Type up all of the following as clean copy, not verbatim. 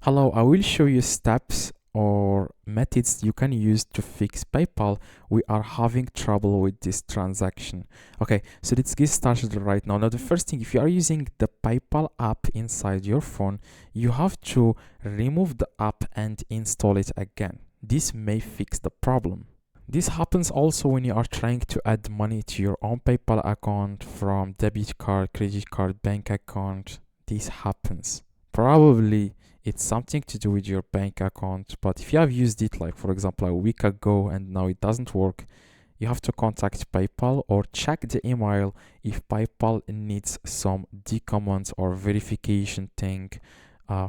Hello, I will show you steps or methods you can use to fix PayPal. We are having trouble with this transaction. Okay, so let's get started right now. Now, the first thing, if you are using the PayPal app inside your phone, you have to remove the app and install it again. This may fix the problem. This happens also when you are trying to add money to your own PayPal account from debit card, credit card, bank account. This happens. Probably it's something to do with your bank account, but if you have used it, like for example, a week ago and now it doesn't work, you have to contact PayPal or check the email if PayPal needs some document or verification thing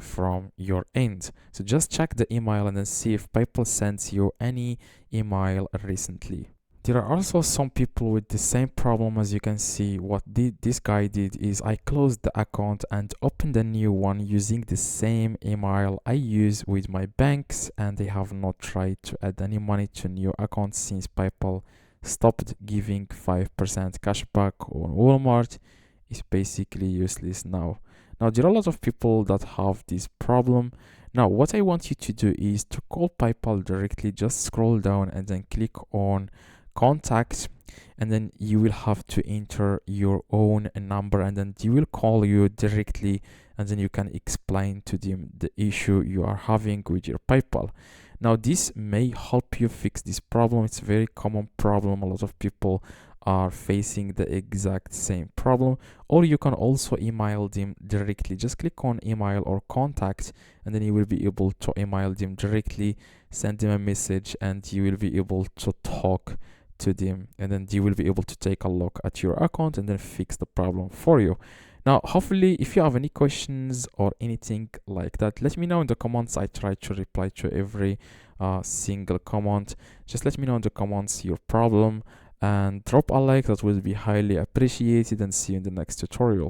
from your end. So just check the email and then see if PayPal sends you any email recently. There are also some people with the same problem. As you can see, what this guy did is I closed the account and opened a new one using the same email I use with my banks, and they have not tried to add any money to new accounts since PayPal stopped giving 5% cashback on Walmart. Is basically useless now. Now there are a lot of people that have this problem. Now what I want you to do is to call PayPal directly. Just scroll down and then click on contact, and then you will have to enter your own number, and then they will call you directly, and then you can explain to them the issue you are having with your PayPal. Now this may help you fix this problem. It's a very common problem. A lot of people are facing the exact same problem. Or you can also email them directly. Just click on email or contact, and then you will be able to email them directly, send them a message, and you will be able to talk to them, and then you will be able to take a look at your account and then fix the problem for you. Now hopefully, if you have any questions or anything like that, let me know in the comments. I try to reply to every single comment. Just let me know in the comments your problem and drop a like. That will be highly appreciated, and see you in the next tutorial.